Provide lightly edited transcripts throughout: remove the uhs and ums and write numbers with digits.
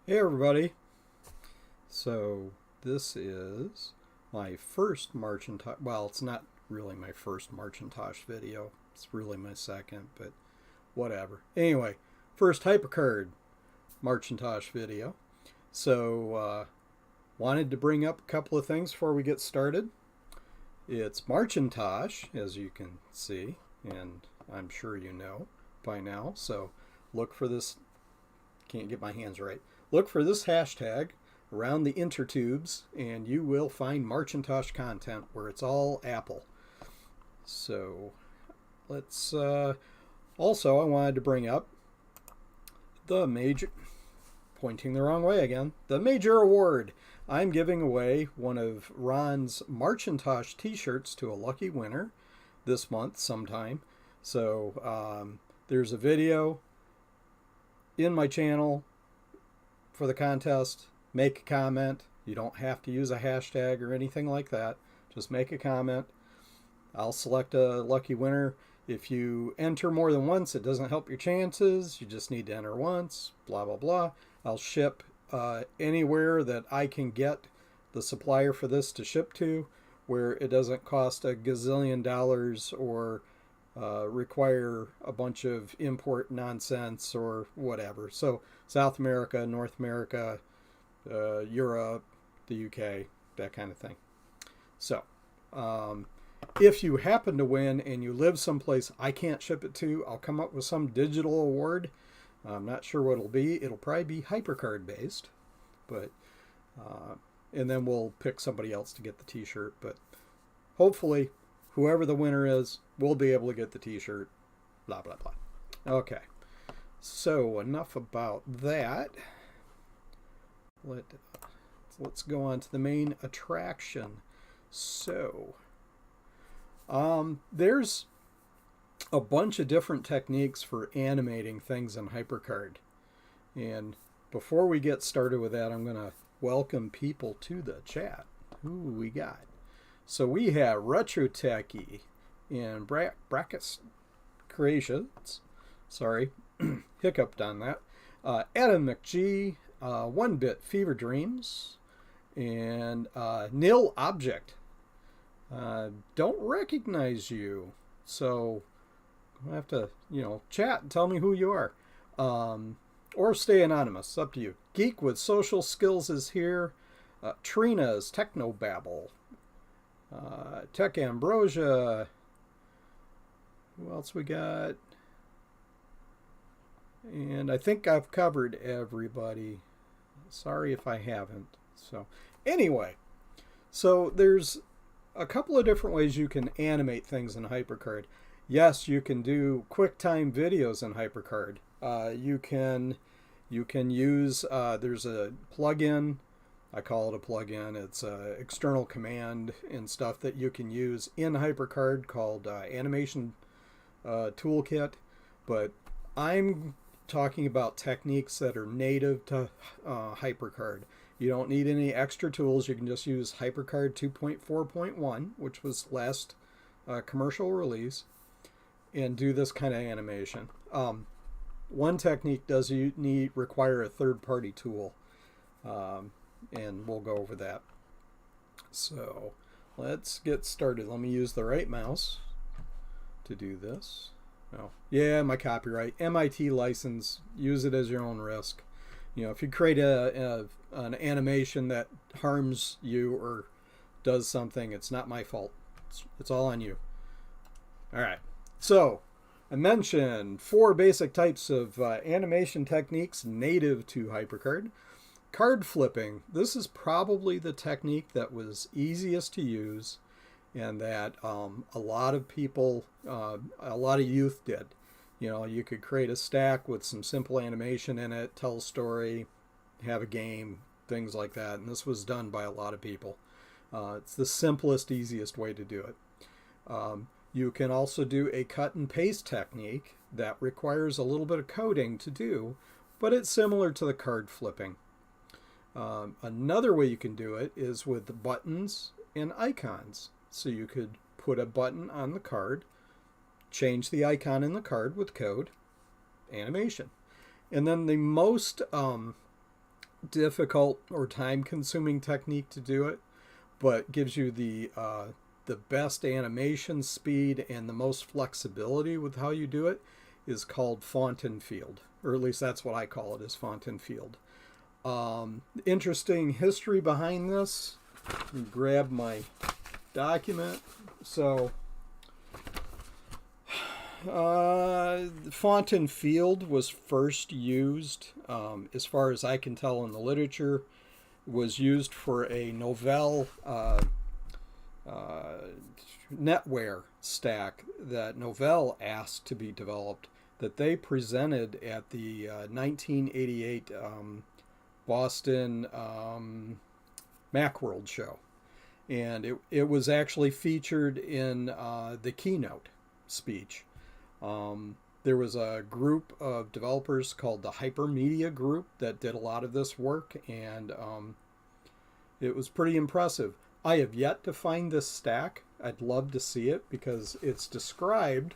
Hey everybody! So this is my first MARCHintosh. Well, it's not really my first MARCHintosh video. It's really my second, but whatever. Anyway, first HyperCard MARCHintosh video. So wanted to bring up a couple of things before we get started. It's MARCHintosh, as you can see, and I'm sure you know by now. So look for this. Can't get my hands right. Look for this hashtag around the intertubes and you will find MARCHintosh content where it's all Apple. So let's also I wanted to bring up the major, pointing the wrong way again, the major award. I'm giving away one of Ron's MARCHintosh t-shirts to a lucky winner this month sometime. So there's a video in my channel for the contest. Make a comment. You don't have to use a hashtag or anything like that. Just make a comment. I'll select a lucky winner. If you enter more than once, it doesn't help your chances. You just need to enter once, blah, blah, blah. I'll ship anywhere that I can get the supplier for this to ship to, where it doesn't cost a gazillion dollars or require a bunch of import nonsense or whatever. So South America, North America, Europe, the UK, that kind of thing. So if you happen to win and you live someplace I can't ship it to, I'll come up with some digital award. I'm not sure what it'll be. It'll probably be HyperCard based, but and then we'll pick somebody else to get the t-shirt. But hopefully whoever the winner is will be able to get the t-shirt, blah, blah, blah. Okay, so enough about that. Let's go on to the main attraction. So there's a bunch of different techniques for animating things in HyperCard. And before we get started with that, I'm going to welcome people to the chat. Who we got? So we have Retro Techie and Brackets Creations. Sorry, hiccuped on that. Adam McGee, One Bit Fever Dreams, and Nil Object. Don't recognize you, so I have to, chat and tell me who you are, or stay anonymous. Up to you. Geek with Social Skills is here. Trina's Technobabble. Tech Ambrosia. Who else we got? And I think I've covered everybody. Sorry if I haven't. So anyway, so there's a couple of different ways you can animate things in HyperCard. Yes, you can do QuickTime videos in HyperCard. You can use there's a plugin. I call it a plugin. It's an external command and stuff that you can use in HyperCard called Animation Toolkit. But I'm talking about techniques that are native to HyperCard. You don't need any extra tools. You can just use HyperCard 2.4.1, which was last commercial release, and do this kind of animation. One technique does require a third-party tool, and we'll go over that. So let's get started. Let me use the right mouse to do this. Oh, yeah, my copyright. MIT license. Use it as your own risk. If you create an animation that harms you or does something, it's not my fault. It's all on you. All right. So I mentioned 4 basic types of animation techniques native to HyperCard. Card flipping. This is probably the technique that was easiest to use and that a lot of people, a lot of youth did. You could create a stack with some simple animation in it, tell a story, have a game, things like that. And this was done by a lot of people. It's the simplest, easiest way to do it. You can also do a cut and paste technique that requires a little bit of coding to do, but it's similar to the card flipping. Another way you can do it is with buttons and icons. So you could put a button on the card, change the icon in the card with code, animation. And then the most difficult or time-consuming technique to do it, but gives you the best animation speed and the most flexibility with how you do it, is called font and field, or at least that's what I call it, is font and field. Interesting history behind this. Grab my document. So font and field was first used, as far as I can tell in the literature, was used for a Novell netware stack that Novell asked to be developed, that they presented at the 1988 Boston Macworld show. And it was actually featured in the keynote speech. There was a group of developers called the Hypermedia Group that did a lot of this work, and it was pretty impressive. I have yet to find this stack. I'd love to see it because it's described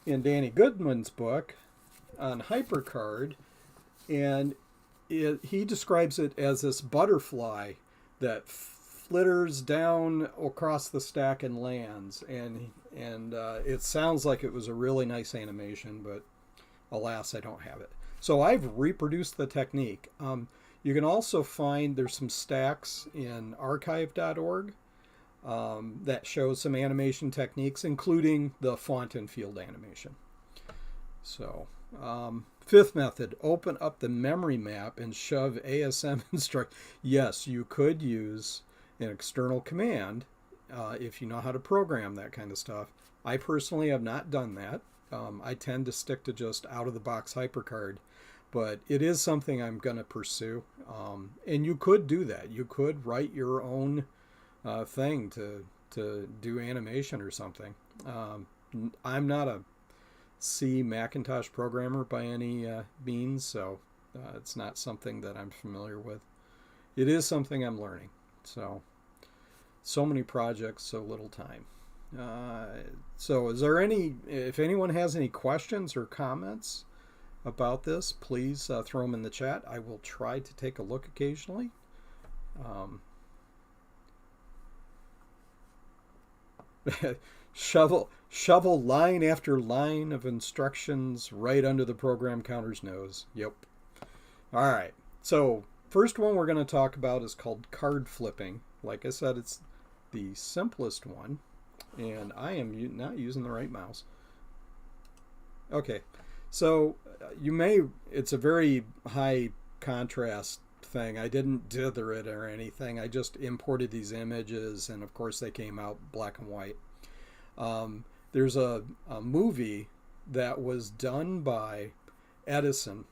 in Danny Goodman's book on HyperCard, and he describes it as this butterfly that flitters down across the stack and lands, and it sounds like it was a really nice animation, but alas, I don't have it. So I've reproduced the technique. You can also find, there's some stacks in archive.org that shows some animation techniques, including the font and field animation. So, fifth method, open up the memory map and shove ASM instruct. Yes, you could use an external command if you know how to program that kind of stuff. I personally have not done that. I tend to stick to just out-of-the-box HyperCard, but it is something I'm going to pursue. And you could do that. You could write your own thing to do animation or something. I'm not a C Macintosh programmer by any means, so it's not something that I'm familiar with. It is something I'm learning. So many projects, so little time. So is there if anyone has any questions or comments about this, please throw them in the chat. I will try to take a look occasionally. Shovel line after line of instructions right under the program counter's nose. Yep. All right. So first one we're going to talk about is called card flipping. Like I said, it's the simplest one, and I am not using the right mouse. Okay. So it's a very high contrast thing. I didn't dither it or anything. I just imported these images, and of course they came out black and white. There's a movie that was done by Edison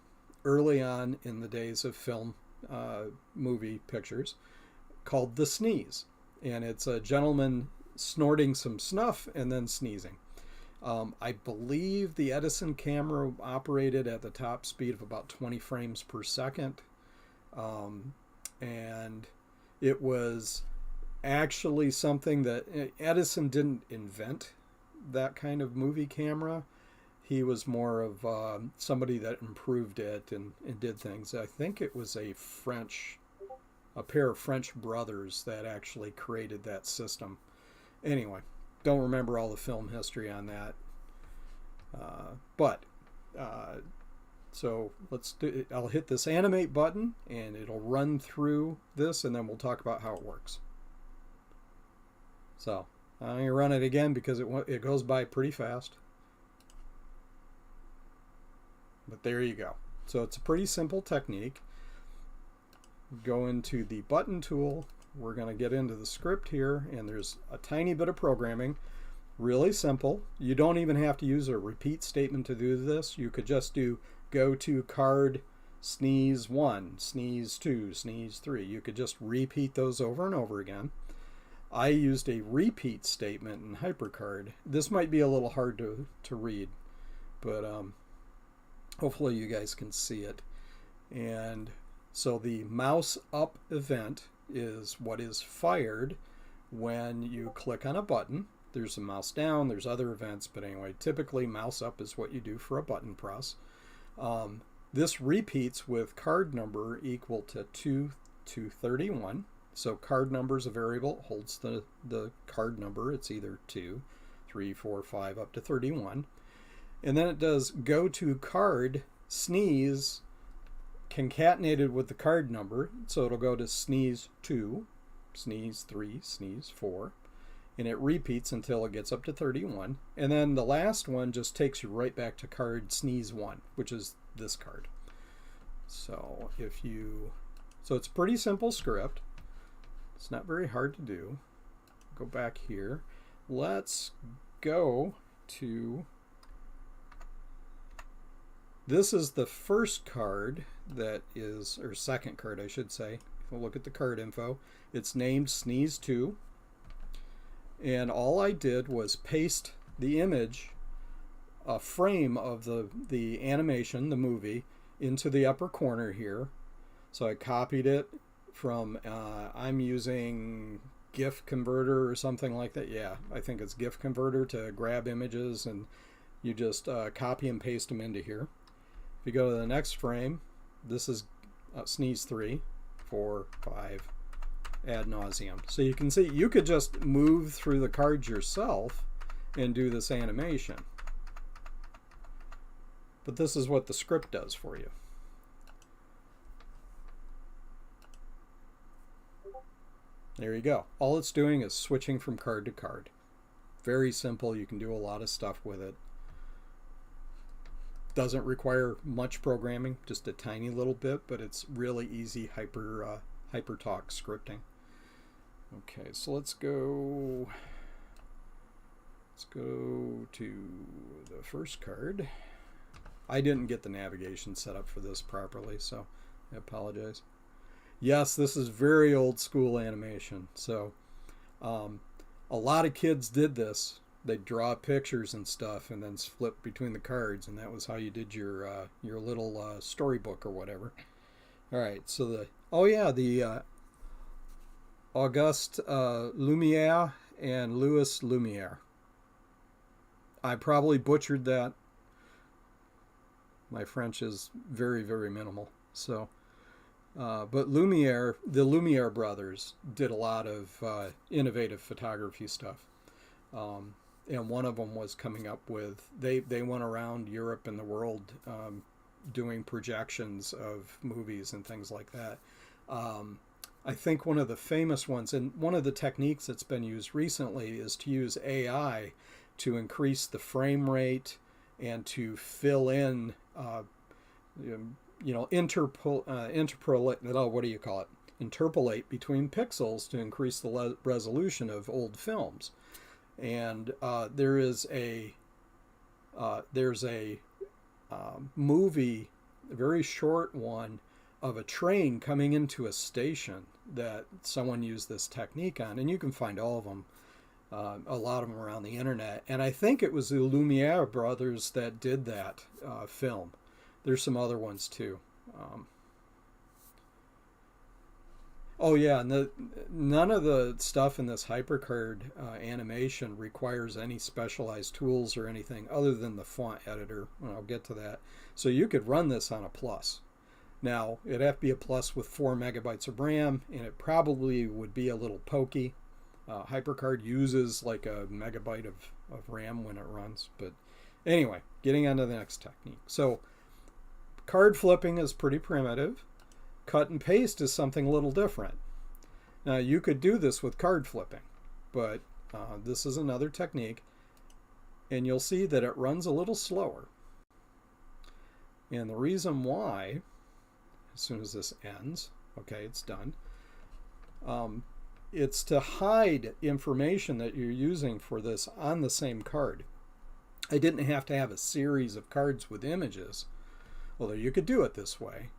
early on in the days of film movie pictures called The Sneeze. And it's a gentleman snorting some snuff and then sneezing. I believe the Edison camera operated at the top speed of about 20 frames per second. And it was actually something that Edison didn't invent that kind of movie camera. He was more of somebody that improved it and did things. I think it was a pair of French brothers that actually created that system. Anyway, don't remember all the film history on that. So let's do it. I'll hit this animate button and it'll run through this, and then we'll talk about how it works. So I'm going to run it again because it goes by pretty fast. But there you go. So it's a pretty simple technique. Go into the button tool. We're going to get into the script here, and there's a tiny bit of programming. Really simple. You don't even have to use a repeat statement to do this. You could just do go to card sneeze 1, sneeze 2, sneeze 3. You could just repeat those over and over again. I used a repeat statement in HyperCard. This might be a little hard to read, but hopefully you guys can see it. And so the mouse up event is what is fired when you click on a button. There's a mouse down, there's other events, but anyway, typically mouse up is what you do for a button press. This repeats with card number equal to 2 to 31. So card number is a variable, holds the card number. It's either 2, 3, 4, 5, up to 31. And then it does go to card sneeze concatenated with the card number. So it'll go to sneeze 2, sneeze 3, sneeze 4. And it repeats until it gets up to 31. And then the last one just takes you right back to card sneeze 1, which is this card. So so it's a pretty simple script. It's not very hard to do. Go back here. Let's go to, this is the first card that is, or second card I should say. If we look at the card info, it's named Sneeze 2. And all I did was paste the image, a frame of the animation, the movie, into the upper corner here. So I copied it from, I'm using GIF converter or something like that. Yeah, I think it's GIF converter to grab images, and you just copy and paste them into here. If you go to the next frame, this is sneeze 3, 4, 5, ad nauseum. So you can see you could just move through the cards yourself and do this animation. But this is what the script does for you. There you go. All it's doing is switching from card to card. Very simple. You can do a lot of stuff with it. Doesn't require much programming, just a tiny little bit, but it's really easy HyperTalk scripting. Okay, so let's go to the first card. I didn't get the navigation set up for this properly, so I apologize. Yes, this is very old school animation. So a lot of kids did this. They'd draw pictures and stuff and then flip between the cards, and that was how you did your little storybook or whatever. All right, so the Auguste Lumière and Louis Lumière. I probably butchered that. My French is very, very minimal. So, but the Lumière brothers did a lot of innovative photography stuff. And one of them was coming up with, they went around Europe and the world doing projections of movies and things like that. I think one of the famous ones, and one of the techniques that's been used recently, is to use AI to increase the frame rate and to fill in, interpolate between pixels to increase the resolution of old films. And there's a movie, a very short one, of a train coming into a station that someone used this technique on, and you can find all of them, a lot of them around the internet. And I think it was the Lumière brothers that did that film. There's some other ones too. Oh yeah, and none of the stuff in this HyperCard animation requires any specialized tools or anything other than the font editor, and I'll get to that. So you could run this on a Plus. Now, it'd have to be a Plus with 4 megabytes of RAM, and it probably would be a little pokey. HyperCard uses like a megabyte of RAM when it runs. But anyway, getting on to the next technique. So card flipping is pretty primitive. Cut and paste is something a little different. Now, you could do this with card flipping, but this is another technique, and you'll see that it runs a little slower. And the reason why, as soon as this ends, okay, it's done, it's to hide information that you're using for this on the same card. I didn't have to have a series of cards with images, although you could do it this way.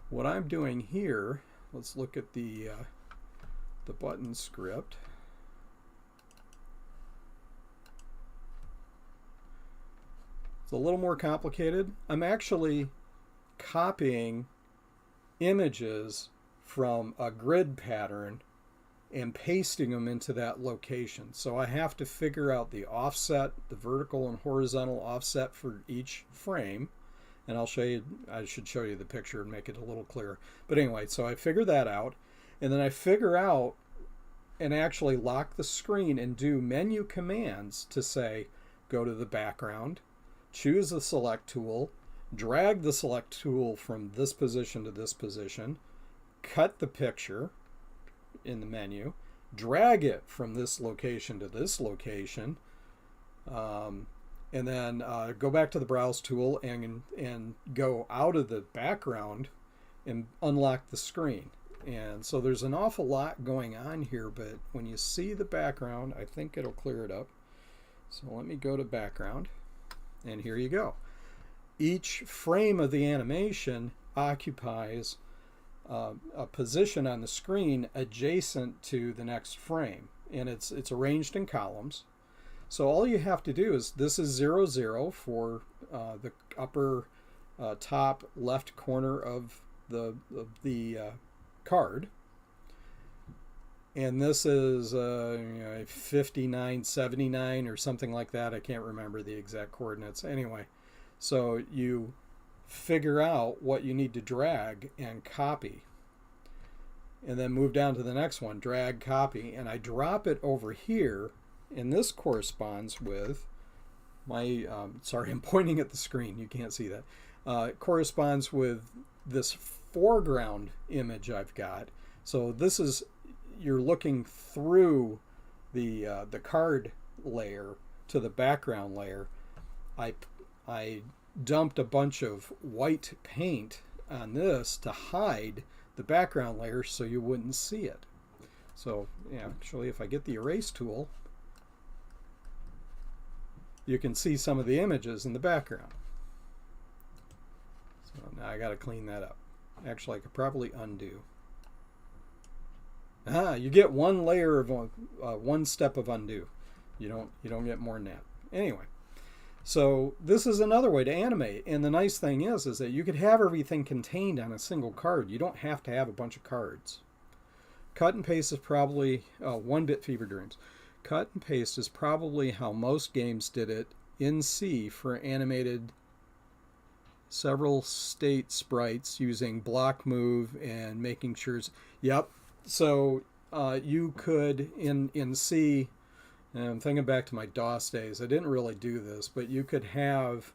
What I'm doing here, let's look at the button script. It's a little more complicated. I'm actually copying images from a grid pattern and pasting them into that location. So I have to figure out the offset, the vertical and horizontal offset for each frame. And I'll show you, I should show you the picture and make it a little clearer. But anyway, so I figure that out, and then I figure out and actually lock the screen and do menu commands to say, go to the background, choose the select tool, drag the select tool from this position to this position, cut the picture in the menu, drag it from this location to this location, and then go back to the browse tool and go out of the background and unlock the screen. And so there's an awful lot going on here, but when you see the background, I think it'll clear it up. So let me go to background, and here you go. Each frame of the animation occupies a position on the screen adjacent to the next frame, and it's arranged in columns. So all you have to do is, this is 0, 0 for the upper top left corner of the card, and this is 59, 79 or something like that. I can't remember the exact coordinates. Anyway, so you figure out what you need to drag and copy, and then move down to the next one, drag, copy, and I drop it over here, and this corresponds with my, sorry, I'm pointing at the screen, you can't see that. It corresponds with this foreground image I've got. So this is, you're looking through the card layer to the background layer. I dumped a bunch of white paint on this to hide the background layer so you wouldn't see it. So yeah, actually, if I get the erase tool, you can see some of the images in the background. So now I got to clean that up. Actually, I could probably undo. You get one layer of one step of undo. You don't get more than that. Anyway, so this is another way to animate, and the nice thing is that you could have everything contained on a single card. You don't have to have a bunch of cards. Cut and paste is probably 1-bit fever dreams. Cut and paste is probably how most games did it in C for animated several state sprites using block move and making sure. Yep. So you could in C, and I'm thinking back to my DOS days, I didn't really do this, but you could have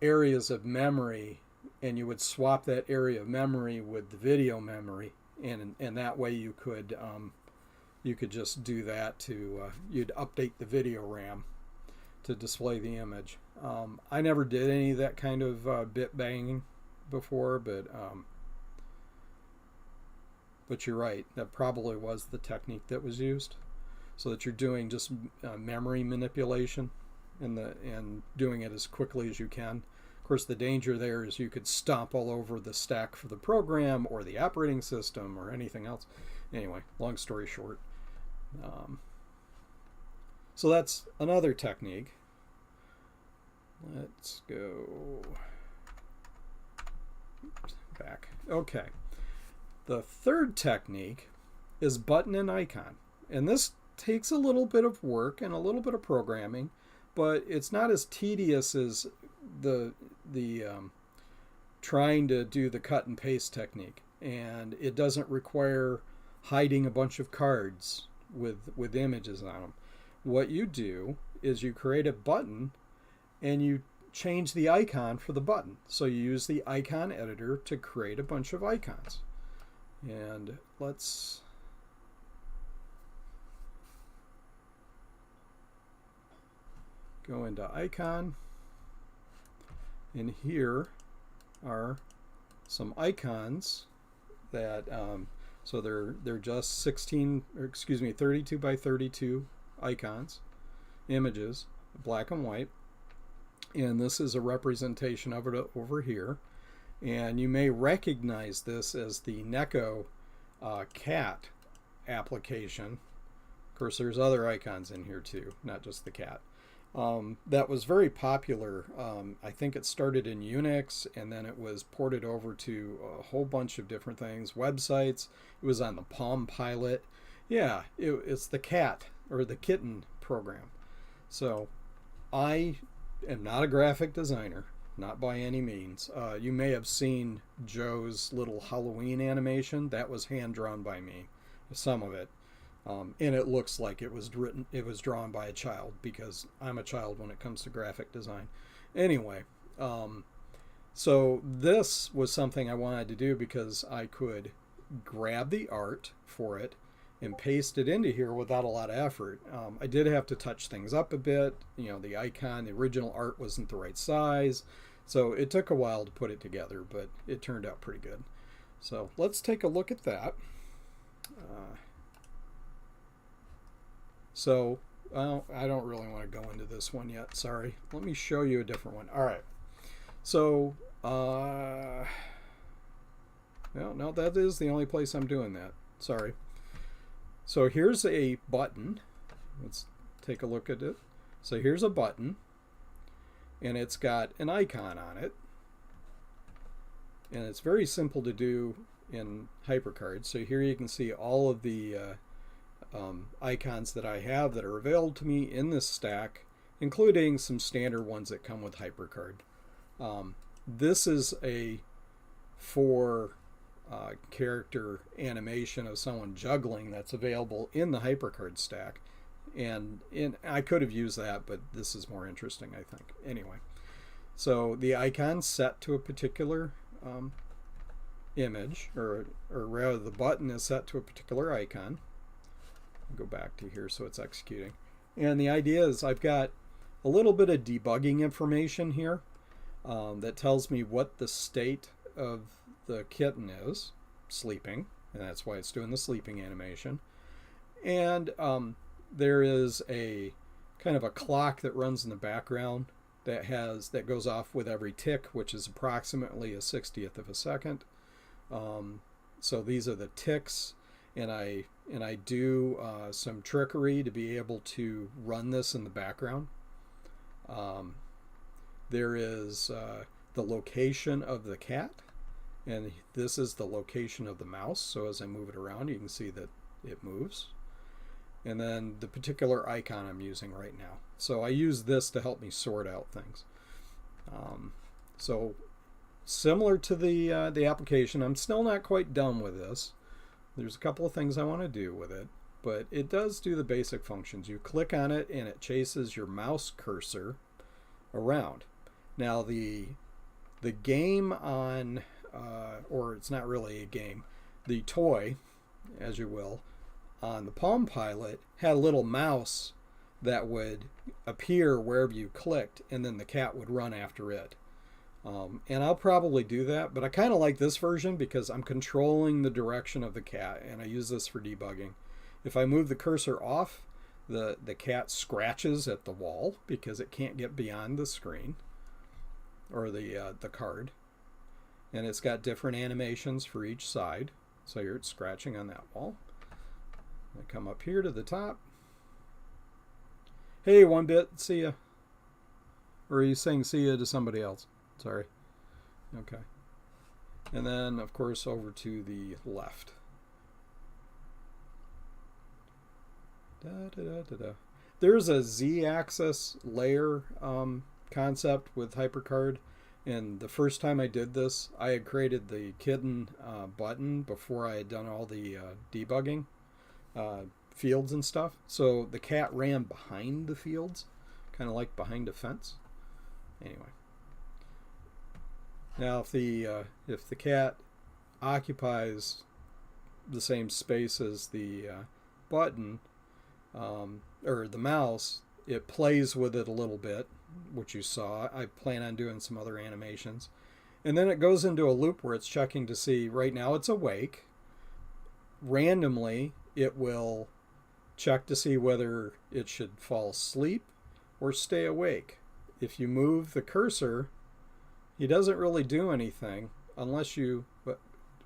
areas of memory, and you would swap that area of memory with the video memory, and that way you could just do that to you'd update the video RAM to display the image. I never did any of that kind of bit banging before, but you're right, that probably was the technique that was used, so that you're doing just memory manipulation and doing it as quickly as you can. Of course, the danger there is you could stomp all over the stack for the program or the operating system or anything else. Anyway, long story short, so that's another technique. Let's go back. Okay. The third technique is button and icon. And this takes a little bit of work and a little bit of programming, but it's not as tedious as the trying to do the cut and paste technique. And it doesn't require hiding a bunch of cards with images on them. What you do is you create a button and you change the icon for the button. So you use the icon editor to create a bunch of icons. And let's go into icon, and here are some icons that so they're just 32 by 32 icons, images, black and white, and this is a representation of it over here. And you may recognize this as the Neko cat application. Of course, there's other icons in here too, not just the cat. That was very popular. I think it started in Unix, and then it was ported over to a whole bunch of different things, websites. It was on the Palm Pilot. Yeah, it's the cat or the kitten program. So I am not a graphic designer, not by any means. You may have seen Joe's little Halloween animation. That was hand drawn by me, some of it. And it looks like it was drawn by a child, because I'm a child when it comes to graphic design. Anyway, so this was something I wanted to do because I could grab the art for it and paste it into here without a lot of effort. I did have to touch things up a bit. You know, the icon, the original art wasn't the right size. So it took a while to put it together, but it turned out pretty good. So let's take a look at that. Well, I don't really want to go into this one yet. Sorry. Let me show you a different one. All right. So, no, that is the only place I'm doing that. Sorry. So here's a button. Let's take a look at it. So here's a button, and it's got an icon on it. And it's very simple to do in HyperCard. So here you can see all of the icons that I have that are available to me in this stack, including some standard ones that come with HyperCard. This is a 4 character animation of someone juggling that's available in the HyperCard stack, and I could have used that, but this is more interesting, I think. Anyway, so the icon's set to a particular image, or rather the button is set to a particular icon. Go back to here so it's executing. And the idea is I've got a little bit of debugging information here that tells me what the state of the kitten is, sleeping, and that's why it's doing the sleeping animation. And there is a kind of a clock that runs in the background that goes off with every tick, which is approximately a 60th of a second. So these are the ticks. And I do some trickery to be able to run this in the background. There is the location of the cat, and this is the location of the mouse. So as I move it around, you can see that it moves. And then the particular icon I'm using right now. So I use this to help me sort out things. So similar to the application, I'm still not quite done with this. There's a couple of things I want to do with it, but it does do the basic functions. You click on it and it chases your mouse cursor around. Now the game on, or it's not really a game, the toy, as you will, on the Palm Pilot had a little mouse that would appear wherever you clicked, and then the cat would run after it. And I'll probably do that, but I kind of like this version because I'm controlling the direction of the cat, and I use this for debugging. If I move the cursor off, the cat scratches at the wall because it can't get beyond the screen or the card. And it's got different animations for each side. So you're scratching on that wall. I come up here to the top. Hey, 1-bit, see ya. Or are you saying see ya to somebody else? Sorry. Okay. And then, of course, over to the left. There's a Z-axis layer concept with HyperCard. And the first time I did this, I had created the kitten button before I had done all the debugging fields and stuff. So the cat ran behind the fields, kind of like behind a fence. Anyway. Now, if the cat occupies the same space as the button or the mouse, it plays with it a little bit, which you saw. I plan on doing some other animations. And then it goes into a loop where it's checking to see, right now it's awake. Randomly, it will check to see whether it should fall asleep or stay awake. If you move the cursor, he doesn't really do anything unless you,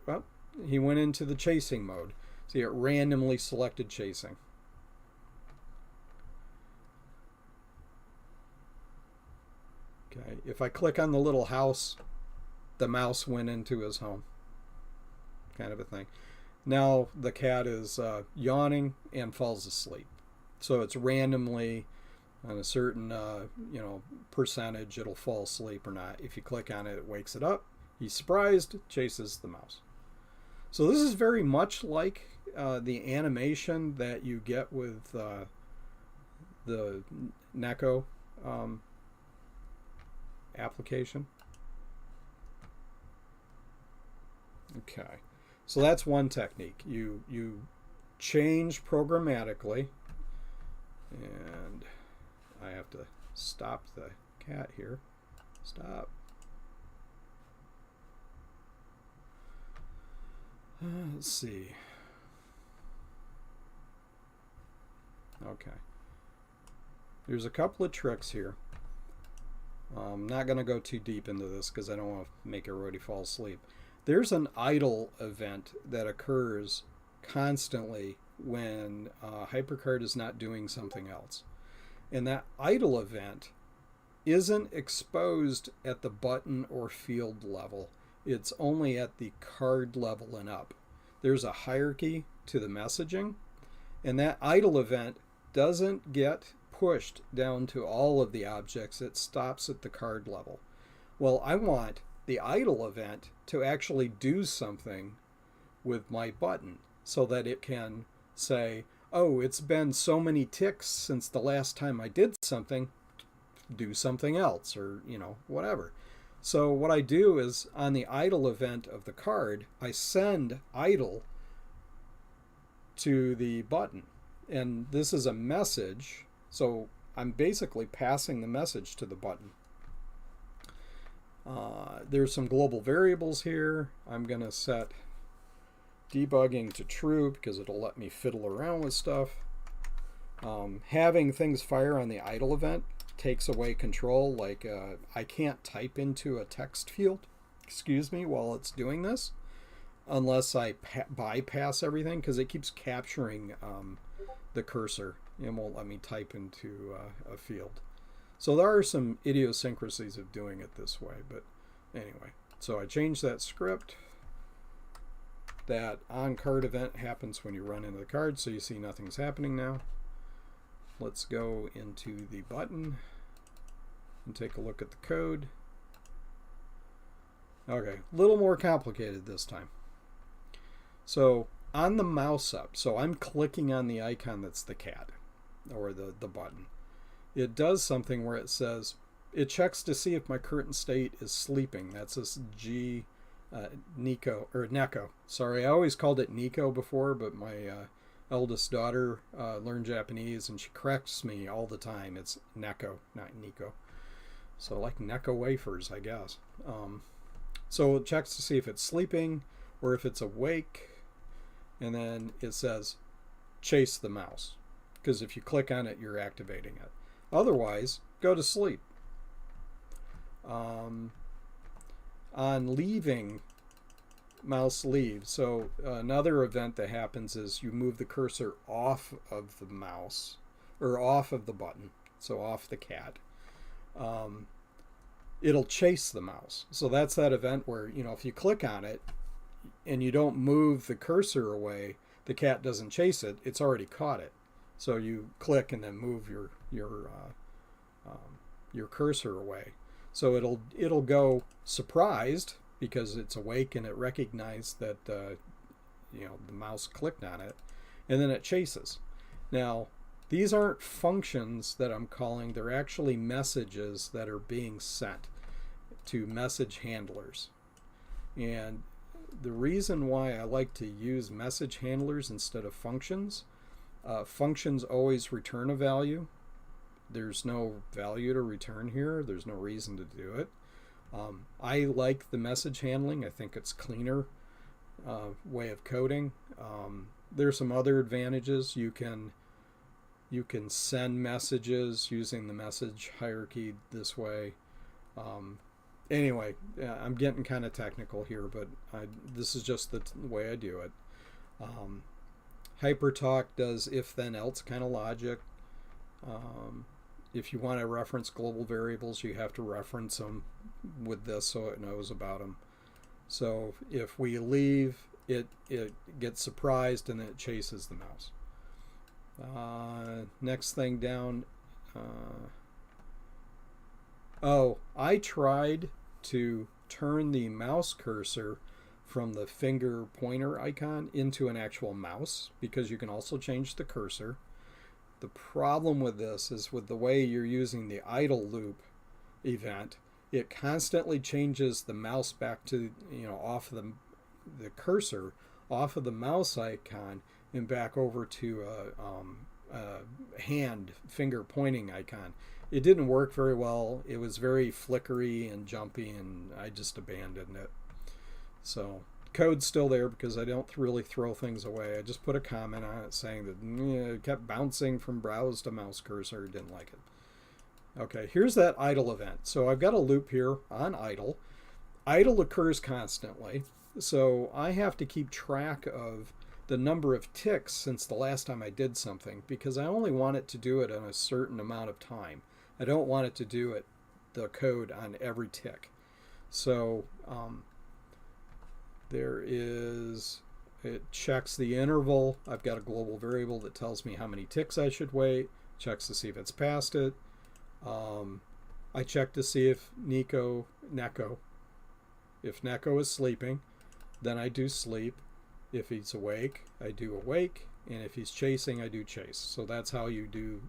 well, he went into the chasing mode. See, it randomly selected chasing. Okay, if I click on the little house, the mouse went into his home. Kind of a thing. Now the cat is yawning and falls asleep. So it's randomly on a certain percentage, it'll fall asleep or not. If you click on it, it wakes it up. He's surprised, chases the mouse. So this is very much like the animation that you get with the Neko application. Okay, so that's one technique. You change programmatically, and I have to stop the cat here. Stop. Let's see. Okay. There's a couple of tricks here. I'm not going to go too deep into this because I don't want to make everybody fall asleep. There's an idle event that occurs constantly when HyperCard is not doing something else. And that idle event isn't exposed at the button or field level. It's only at the card level and up. There's a hierarchy to the messaging, and that idle event doesn't get pushed down to all of the objects. It stops at the card level. Well, I want the idle event to actually do something with my button so that it can say, oh, it's been so many ticks since the last time I did something, do something else, or whatever. So what I do is on the idle event of the card, I send idle to the button, and this is a message, so I'm basically passing the message to the button. There's some global variables here. I'm going to set debugging to true because it'll let me fiddle around with stuff. Having things fire on the idle event takes away control. Like I can't type into a text field, while it's doing this, unless I bypass everything, because it keeps capturing the cursor and won't let me type into a field. So there are some idiosyncrasies of doing it this way, but anyway. So I changed that script. That on-card event happens when you run into the card, so you see nothing's happening now. Let's go into the button and take a look at the code. Okay, a little more complicated this time. So on the mouse up, so I'm clicking on the icon that's the cat, or the button. It does something where it says, it checks to see if my current state is sleeping. That's this Neko. Sorry, I always called it Nico before, but my eldest daughter learned Japanese and she corrects me all the time. It's Neko, not Nico. So like Neko wafers, I guess. So it checks to see if it's sleeping or if it's awake, and then it says chase the mouse, because if you click on it, you're activating it. Otherwise, go to sleep. On leaving, mouse leave. So another event that happens is you move the cursor off of the mouse, or off of the button, so off the cat. It'll chase the mouse. So that's that event where, if you click on it and you don't move the cursor away, the cat doesn't chase it. It's already caught it. So you click and then move your cursor away. So it'll go surprised because it's awake and it recognized that the mouse clicked on it, and then it chases. Now, these aren't functions that I'm calling. They're actually messages that are being sent to message handlers. And the reason why I like to use message handlers instead of functions, functions always return a value. There's no value to return here. There's no reason to do it. I like the message handling. I think it's cleaner way of coding. There's some other advantages. You can send messages using the message hierarchy this way. Anyway, I'm getting kind of technical here, but this is just the way I do it. HyperTalk does if then else kind of logic. If you want to reference global variables, you have to reference them with this so it knows about them. So if we leave, it gets surprised and then it chases the mouse. Next thing down, Oh, I tried to turn the mouse cursor from the finger pointer icon into an actual mouse, because you can also change the cursor. The problem with this is with the way you're using the idle loop event, it constantly changes the mouse back to, off of the cursor, off of the mouse icon, and back over to a hand finger pointing icon. It didn't work very well. It was very flickery and jumpy, and I just abandoned it. So code's still there because I don't really throw things away. I just put a comment on it saying that it kept bouncing from browse to mouse cursor. Didn't like it. Okay, here's that idle event. So I've got a loop here on idle. Idle occurs constantly, so I have to keep track of the number of ticks since the last time I did something, because I only want it to do it in a certain amount of time. I don't want it to do it, the code, on every tick. So it checks the interval. I've got a global variable that tells me how many ticks I should wait, checks to see if it's past it. I check to see if Neko is sleeping, then I do sleep. If he's awake, I do awake, and if he's chasing, I do chase. So that's how you do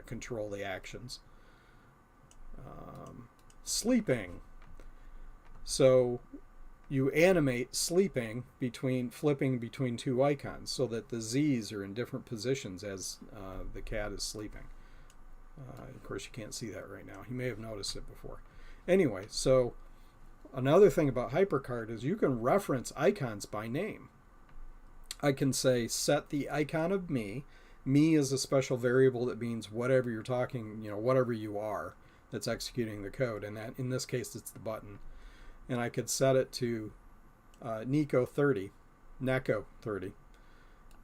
control the actions. Sleeping. So you animate sleeping flipping between two icons so that the Z's are in different positions as the cat is sleeping. Of course, you can't see that right now. You may have noticed it before. Anyway, so another thing about HyperCard is you can reference icons by name. I can say set the icon of me. Me is a special variable that means whatever you're talking, whatever you are that's executing the code. And that, in this case, it's the button. And I could set it to Neko 30,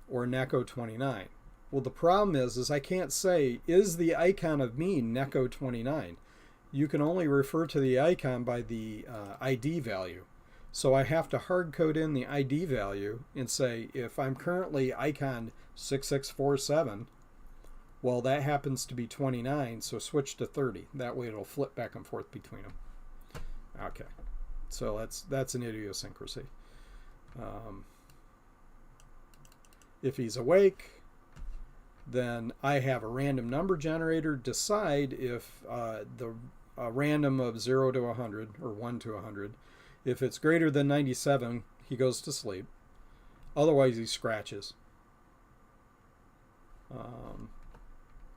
or Neko 29. Well, the problem is I can't say, is the icon of me Neko 29? You can only refer to the icon by the ID value. So I have to hard code in the ID value and say, if I'm currently icon 6647, well, that happens to be 29, so switch to 30. That way it'll flip back and forth between them. Okay, so that's an idiosyncrasy. If he's awake, then I have a random number generator decide if a random of 0 to 100 or 1 to 100. If it's greater than 97, he goes to sleep. Otherwise, he scratches.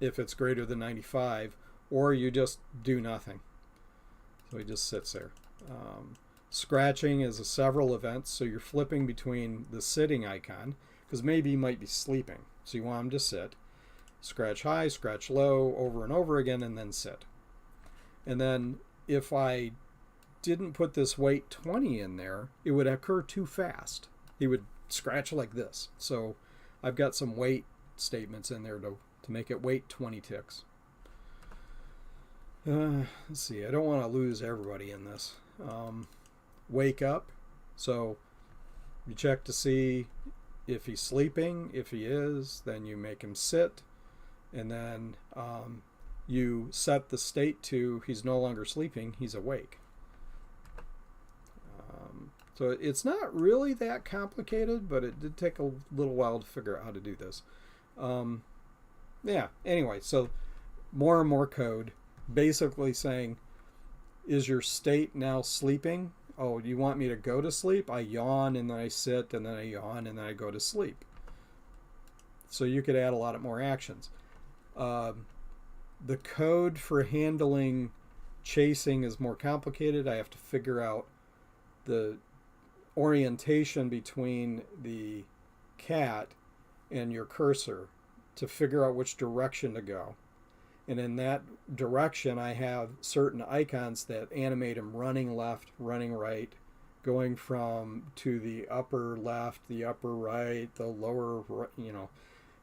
If it's greater than 95, or you just do nothing. So he just sits there. Scratching is a several events, so you're flipping between the sitting icon, because maybe he might be sleeping. So you want him to sit. Scratch high, scratch low, over and over again, and then sit. And then if I didn't put this wait 20 in there, it would occur too fast. He would scratch like this. So I've got some wait statements in there to make it wait 20 ticks. Let's see, I don't want to lose everybody in this. Wake up. So you check to see if he's sleeping. If he is, then you make him sit. And then you set the state to he's no longer sleeping, he's awake. So it's not really that complicated, but it did take a little while to figure out how to do this. Anyway, so more and more code basically saying, is your state now sleeping? Oh, you want me to go to sleep? I yawn, and then I sit, and then I yawn, and then I go to sleep. So you could add a lot more actions. The code for handling chasing is more complicated. I have to figure out the orientation between the cat and your cursor to figure out which direction to go. And in that direction, I have certain icons that animate him running left, running right, going from to the upper left, the upper right, the lower right,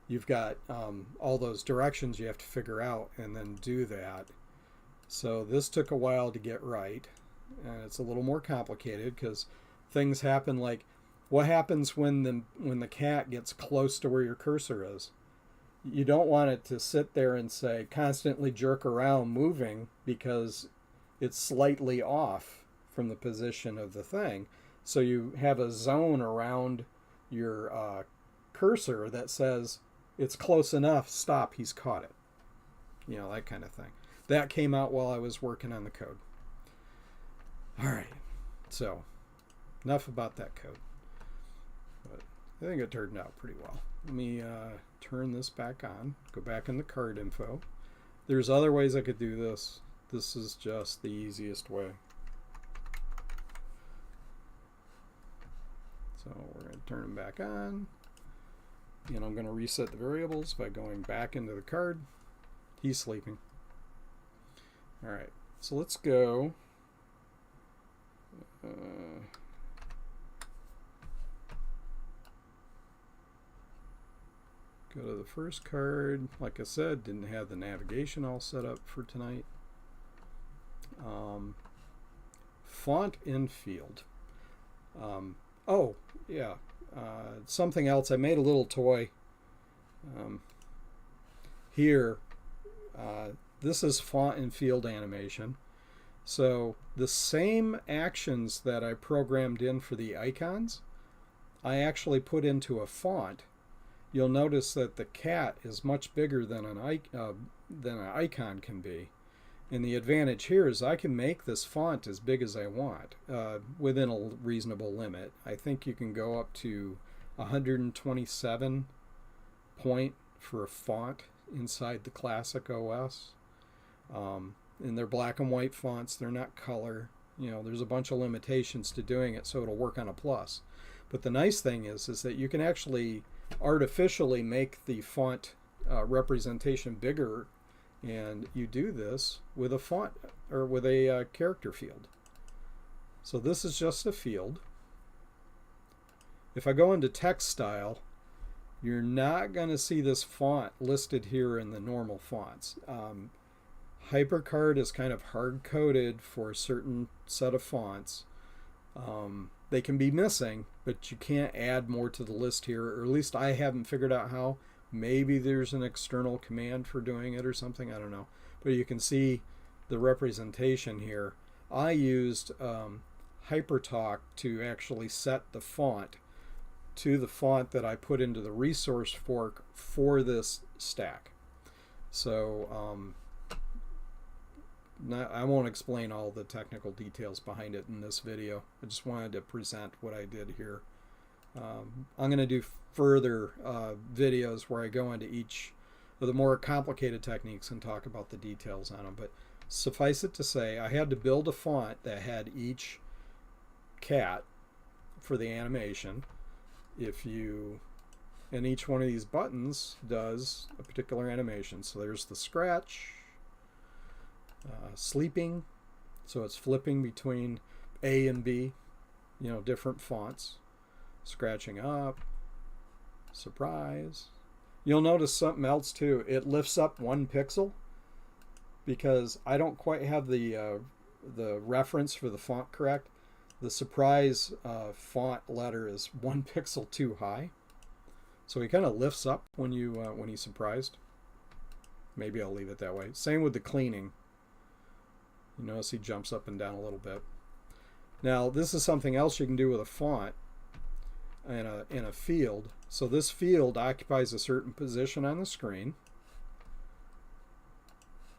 you've got all those directions you have to figure out and then do that. So this took a while to get right. And it's a little more complicated because things happen like, what happens when the cat gets close to where your cursor is? you don't want it to sit there and say constantly jerk around moving because it's slightly off from the position of the thing. So you have a zone around your cursor that says it's close enough, stop, he's caught it. You know, that kind of thing. That came out while I was working on the code. All right, so enough about that code. But I think it turned out pretty well. Let me turn this back on, go back in the card info. There's other ways I could do this. This is just the easiest way. So we're going to turn them back on. And I'm going to reset the variables by going back into the card. He's sleeping. All right, so let's go. Go to the first card. Like I said, didn't have the navigation all set up for tonight. Font in field. Oh, yeah. Something else. I made a little toy here. This is font in field animation. So the same actions that I programmed in for the icons, I actually put into a font. You'll notice that the cat is much bigger than an icon can be. And the advantage here is I can make this font as big as I want within a reasonable limit. I think you can go up to 127 point for a font inside the classic OS. And they're black and white fonts. They're not color. You know, there's a bunch of limitations to doing it, so it'll work on a plus. But the nice thing is that you can actually artificially make the font representation bigger, and you do this with a font or with a character field. So this is just a field. If I go into text style, you're not going to see this font listed here in the normal fonts. HyperCard is kind of hard-coded for a certain set of fonts. They can be missing, but you can't add more to the list here, or at least I haven't figured out how. Maybe there's an external command for doing it or something, I don't know. But you can see the representation here. I used HyperTalk to actually set the font to the font that I put into the resource fork for this stack. So I won't explain all the technical details behind it in this video. I just wanted to present what I did here. I'm going to do further videos where I go into each of the more complicated techniques and talk about the details on them. But suffice it to say, I had to build a font that had each cat for the animation. And each one of these buttons does a particular animation. So there's the scratch, sleeping, so it's flipping between A and B, you know, different fonts. Scratching up, surprise. You'll notice something else too. It lifts up 1 pixel because I don't quite have the reference for the font correct. The surprise font letter is 1 pixel too high, so he kind of lifts up when he's surprised. Maybe I'll leave it that way. Same with the cleaning. You notice he jumps up and down a little bit. Now this is something else you can do with a font in a field. So this field occupies a certain position on the screen.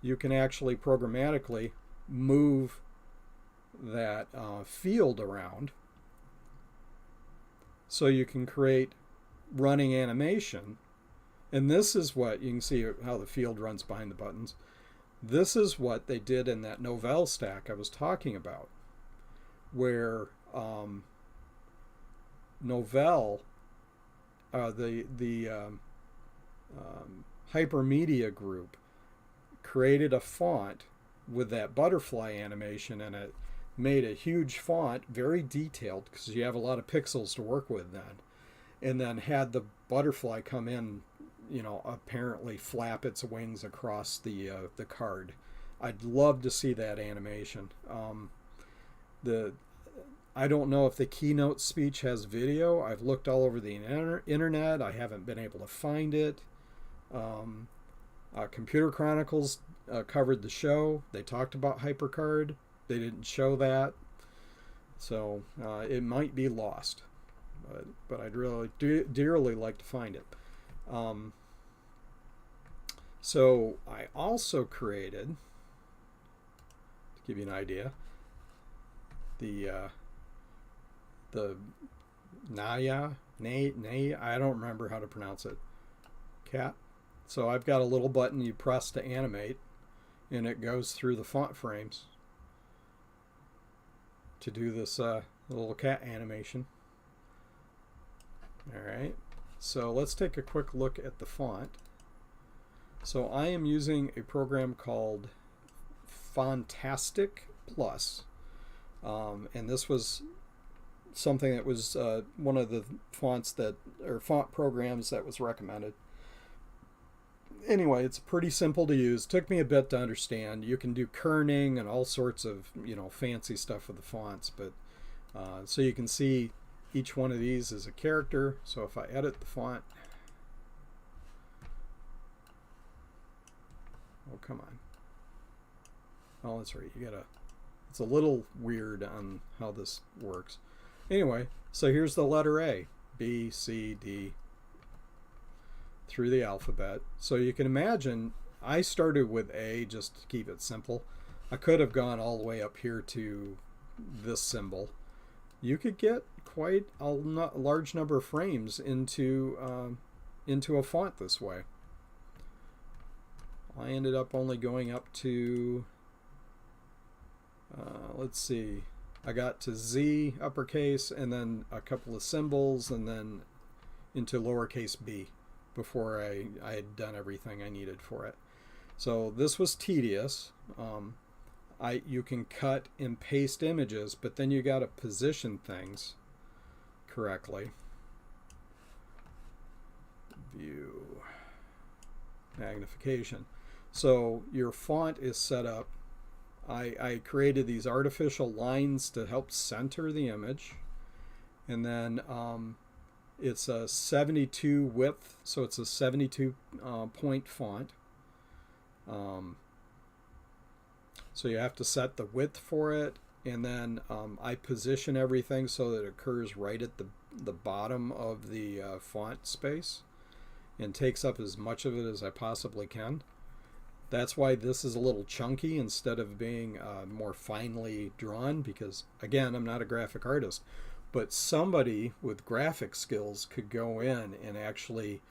You can actually programmatically move that field around, so you can create running animation. And this is what you can see how the field runs behind the buttons. This is what they did in that Novell stack I was talking about, where Novell, the Hypermedia group, created a font with that butterfly animation in it, made a huge font, very detailed, because you have a lot of pixels to work with then, and then had the butterfly come in, you know, apparently flap its wings across the card. I'd love to see that animation. I don't know if the keynote speech has video. I've looked all over the internet. I haven't been able to find it. Computer Chronicles covered the show. They talked about HyperCard. They didn't show that. So it might be lost. But I'd really dearly like to find it. So I also created, to give you an idea, the Naya, I don't remember how to pronounce it, cat. So I've got a little button you press to animate, and it goes through the font frames to do this little cat animation. Alright, so let's take a quick look at the font. So I am using a program called Fontastic Plus, and this was something that was one of the fonts that, or font programs that was recommended. Anyway, it's pretty simple to use. Took me a bit to understand. You can do kerning and all sorts of, fancy stuff with the fonts, but so you can see each one of these is a character. So if I edit the font, oh come on, oh that's right, you gotta, it's a little weird on how this works. Anyway, so here's the letter A, B, C, D, through the alphabet. So you can imagine I started with A just to keep it simple. I could have gone all the way up here to this symbol. You could get quite a large number of frames into a font this way. I ended up only going up to, let's see, I got to Z uppercase and then a couple of symbols and then into lowercase b before I had done everything I needed for it. So this was tedious. You can cut and paste images, but then you got to position things correctly. View, magnification. So your font is set up. I created these artificial lines to help center the image, and then it's a 72 width, so it's a 72 point font. So you have to set the width for it, and then I position everything so that it occurs right at the bottom of the font space and takes up as much of it as I possibly can. That's why this is a little chunky instead of being more finely drawn, because again, I'm not a graphic artist, but somebody with graphic skills could go in and actually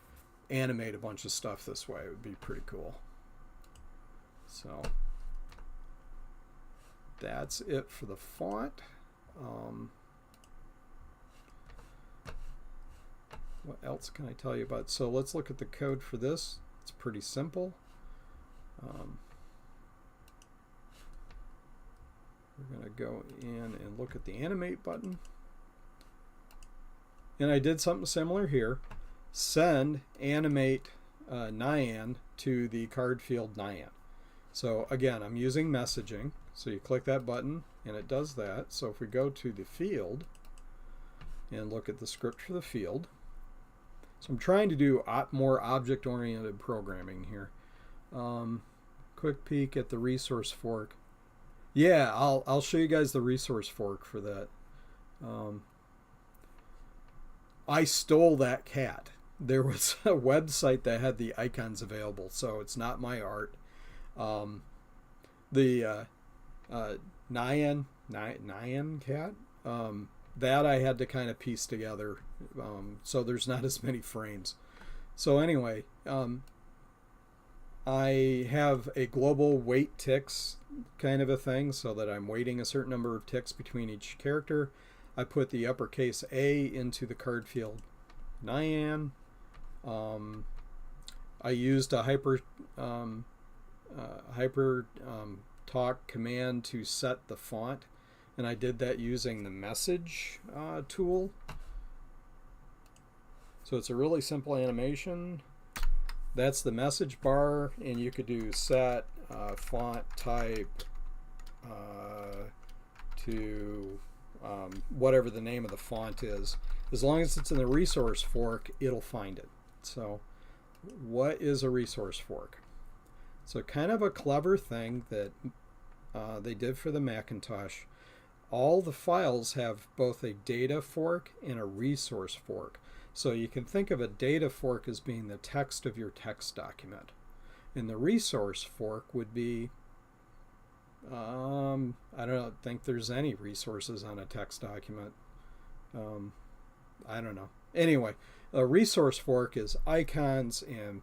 animate a bunch of stuff this way. It would be pretty cool. So that's it for the font. What else can I tell you about? So let's look at the code for this. It's pretty simple. We're going to go in and look at the animate button. And I did something similar here. Send animate Nyan to the card field Nyan. So again, I'm using messaging. So you click that button and it does that. So if we go to the field and look at the script for the field. So I'm trying to do more object-oriented programming here. Quick peek at the resource fork. Yeah, I'll show you guys the resource fork for that. I stole that cat. There was a website that had the icons available, so it's not my art. The Nyan cat, that I had to kind of piece together, so there's not as many frames. So anyway, I have a global wait ticks kind of a thing, so that I'm waiting a certain number of ticks between each character. I put the uppercase A into the card field Nyan. I used a hyper talk command to set the font, and I did that using the message tool. So it's a really simple animation. That's the message bar, and you could do set font type to whatever the name of the font is. As long as it's in the resource fork, it'll find it. So what is a resource fork? So kind of a clever thing that they did for the Macintosh. All the files have both a data fork and a resource fork. So you can think of a data fork as being the text of your text document. And the resource fork would be, I don't think there's any resources on a text document. I don't know. Anyway, a resource fork is icons and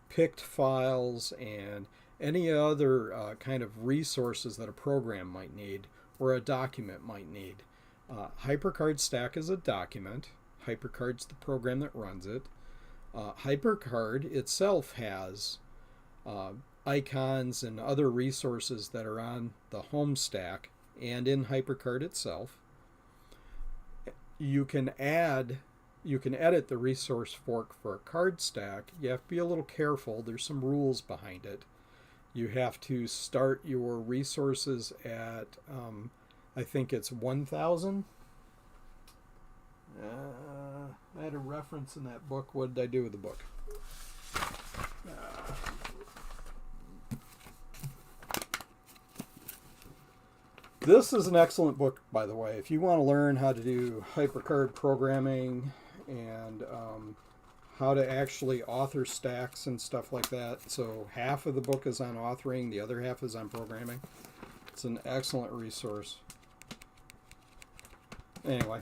picked files and any other kind of resources that a program might need or a document might need. HyperCard Stack is a document. HyperCard's the program that runs it. HyperCard itself has icons and other resources that are on the home stack and in HyperCard itself. You can edit the resource fork for a card stack. You have to be a little careful. There's some rules behind it. You have to start your resources at, I think it's 1,000. I had a reference in that book. What did I do with the book? This is an excellent book, by the way. If you want to learn how to do HyperCard programming and how to actually author stacks and stuff like that. So half of the book is on authoring, the other half is on programming. It's an excellent resource. Anyway,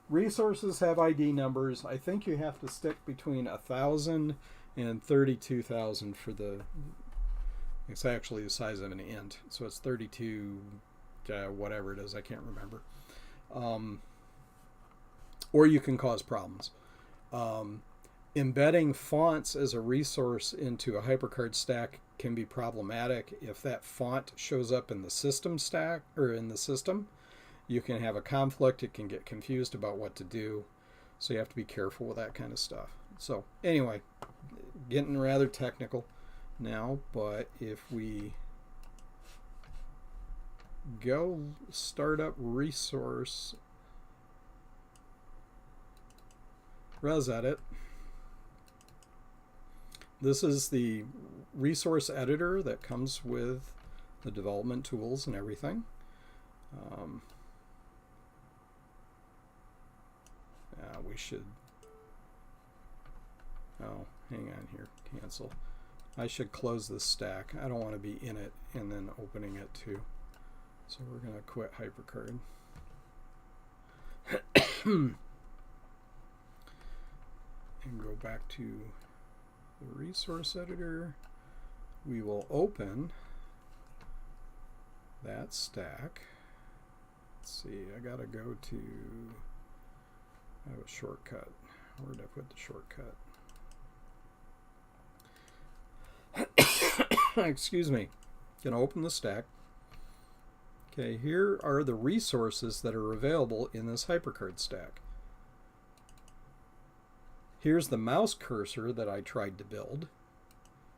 resources have ID numbers. I think you have to stick between 1,000 and 32,000 for the, it's actually the size of an int. So it's 32, whatever it is, I can't remember. Or you can cause problems. Embedding fonts as a resource into a HyperCard stack can be problematic. If that font shows up in the system stack or in the system, you can have a conflict. It can get confused about what to do. So you have to be careful with that kind of stuff. So anyway, getting rather technical now, but if we go start up resource, res edit. This is the resource editor that comes with the development tools and everything. We should, oh, hang on here, cancel. I should close this stack. I don't want to be in it and then opening it too. So we're going to quit HyperCard. And go back to the resource editor. We will open that stack. Let's see, I gotta go to, I have a shortcut. Where did I put the shortcut? Excuse me. Gonna open the stack. Okay, here are the resources that are available in this HyperCard stack. Here's the mouse cursor that I tried to build.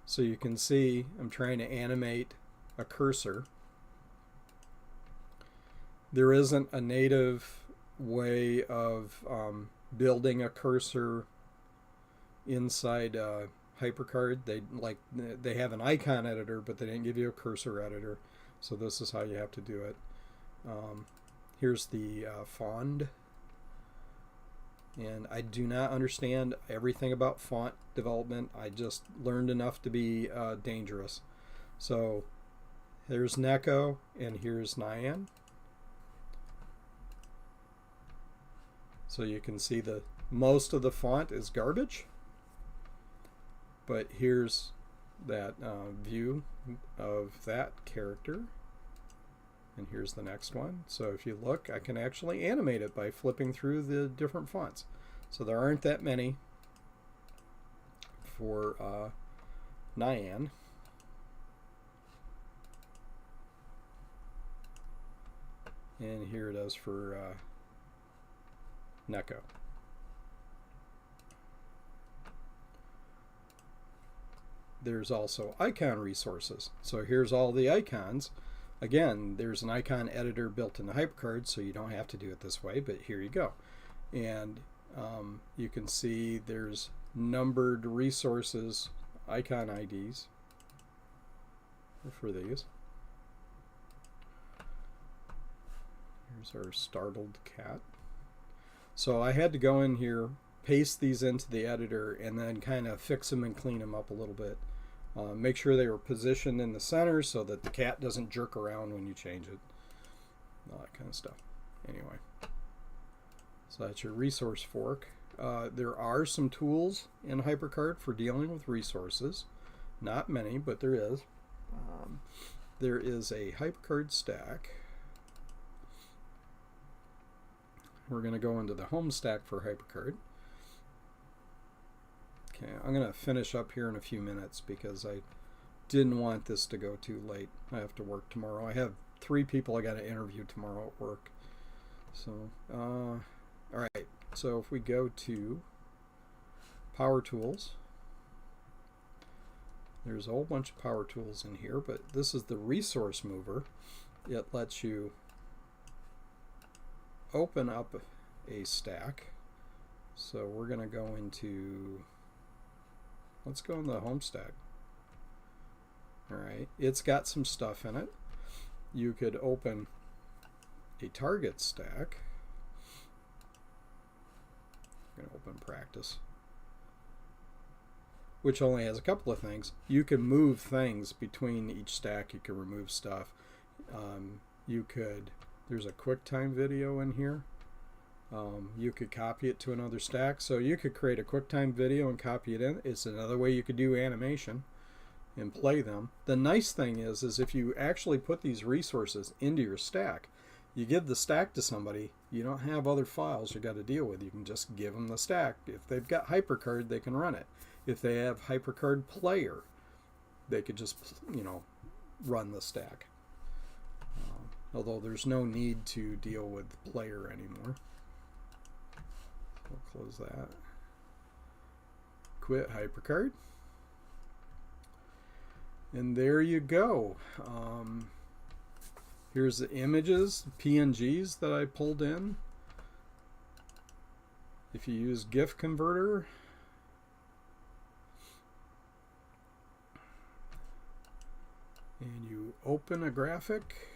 So you can see I'm trying to animate a cursor. There isn't a native way of building a cursor inside HyperCard. They have an icon editor, but they didn't give you a cursor editor. So this is how you have to do it. Here's the font. And I do not understand everything about font development. I just learned enough to be dangerous. So here's Neko and here's Nyan. So you can see the most of the font is garbage. But here's that view of that character. And here's the next one. So if you look, I can actually animate it by flipping through the different fonts. So there aren't that many for Nyan. And here it is for Neko. There's also icon resources. So here's all the icons. Again, there's an icon editor built in the HyperCard, so you don't have to do it this way, but here you go. And you can see there's numbered resources, icon IDs for these. Here's our startled cat. So I had to go in here, paste these into the editor, and then kind of fix them and clean them up a little bit. Make sure they were positioned in the center so that the cat doesn't jerk around when you change it. All that kind of stuff. Anyway, so that's your resource fork. There are some tools in HyperCard for dealing with resources. Not many, but there is. There is a HyperCard stack. We're going to go into the home stack for HyperCard. Okay, I'm going to finish up here in a few minutes because I didn't want this to go too late. I have to work tomorrow. I have 3 people I got to interview tomorrow at work. So, all right. So if we go to Power Tools, there's a whole bunch of power tools in here, but this is the resource mover. It lets you open up a stack. So we're going to go into, let's go in the home stack. All right, it's got some stuff in it. You could open a target stack. I'm going to open practice, which only has a couple of things. You can move things between each stack. You can remove stuff. There's a QuickTime video in here. You could copy it to another stack. So you could create a QuickTime video and copy it in. It's another way you could do animation and play them. The nice thing is if you actually put these resources into your stack, you give the stack to somebody, you don't have other files you got to deal with. You can just give them the stack. If they've got HyperCard, they can run it. If they have HyperCard Player, they could just, run the stack. Although there's no need to deal with Player anymore. We'll close that. Quit HyperCard. And there you go. Here's the images, PNGs that I pulled in. If you use GIF converter, and you open a graphic,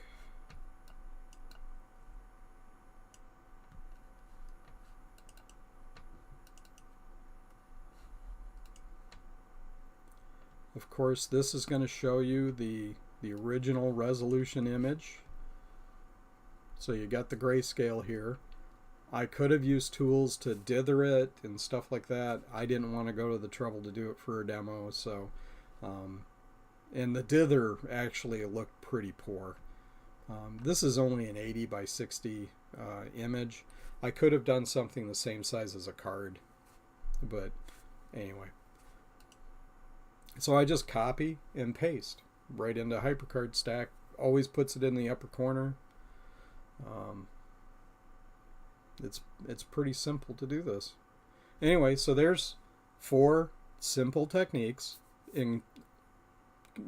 of course this is going to show you the original resolution image. So you got the grayscale here. I could have used tools to dither it and stuff like that. I didn't want to go to the trouble to do it for a demo, so and the dither actually looked pretty poor. This is only an 80 by 60 image. I could have done something the same size as a card, but anyway. So I just copy and paste right into HyperCard stack. Always puts it in the upper corner. It's pretty simple to do this. Anyway, so there's 4 simple techniques in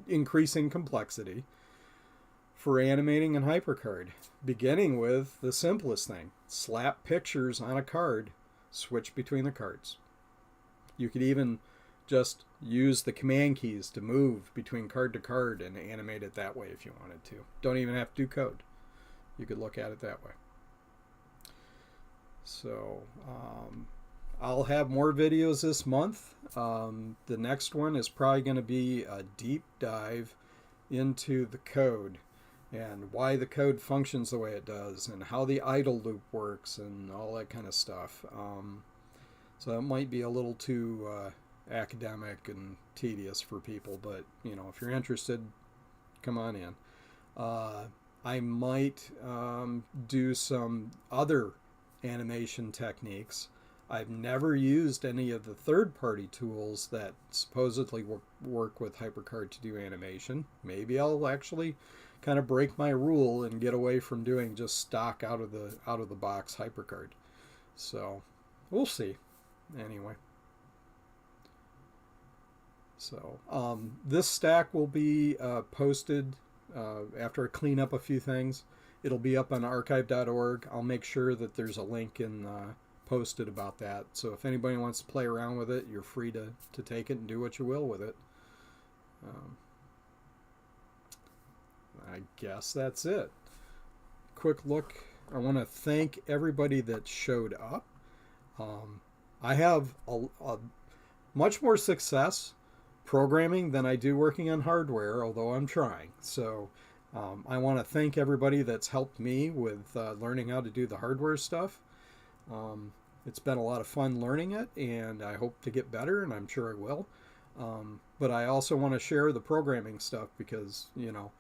increasing complexity for animating in HyperCard, beginning with the simplest thing: slap pictures on a card, switch between the cards. You could even just use the command keys to move between card to card and animate it that way if you wanted to. Don't even have to do code. You could look at it that way. So I'll have more videos this month. The next one is probably going to be a deep dive into the code and why the code functions the way it does and how the idle loop works and all that kind of stuff. So it might be a little too academic and tedious for people, but if you're interested, come on in. I might do some other animation techniques. I've never used any of the third-party tools that supposedly work with HyperCard to do animation. Maybe I'll actually kind of break my rule and get away from doing just stock out of the box HyperCard. So we'll see. Anyway. So this stack will be posted after I clean up a few things. It'll be up on archive.org. I'll make sure that there's a link in the posted about that. So if anybody wants to play around with it, you're free to take it and do what you will with it. I guess that's it. Quick look. I want to thank everybody that showed up. I have a much more success programming than I do working on hardware, although I'm trying. So I want to thank everybody that's helped me with learning how to do the hardware stuff. It's been a lot of fun learning it, and I hope to get better, and I'm sure I will. But I also want to share the programming stuff because, you know,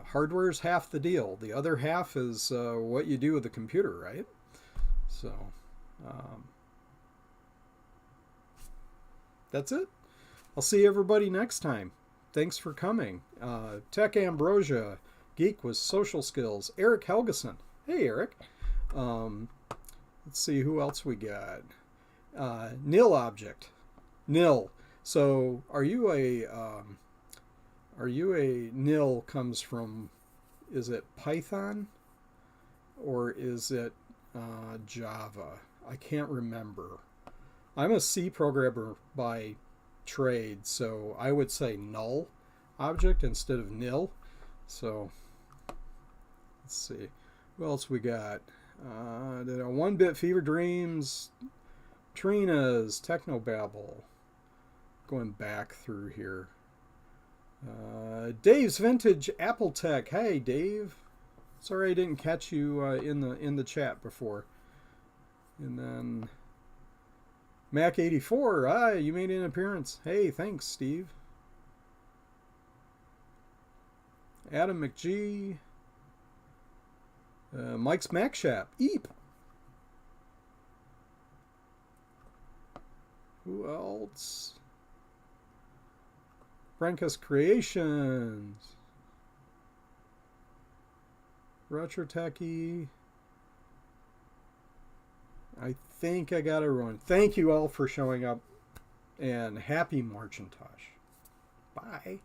hardware is half the deal. The other half is what you do with the computer, right? So that's it. I'll see everybody next time. Thanks for coming. Tech Ambrosia, Geek with Social Skills, Eric Helgeson. Hey, Eric. Let's see who else we got. Nil Object. Nil. So are you a nil comes from, is it Python or is it Java? I can't remember. I'm a C programmer by trade, so I would say null object instead of nil. So let's see. What else we got? 1-Bit Fever Dreams, Trina's Technobabble. Going back through here. Dave's Vintage Apple Tech. Hey, Dave. Sorry I didn't catch you in the chat before. And then Mac 84. You made an appearance. Hey, thanks, Steve. Adam McGee. Mike's Mac Shop. Eep. Who else? Branca's Creations. Retro Techie. I think I got everyone. Thank you all for showing up, and happy MARCHintosh. Bye.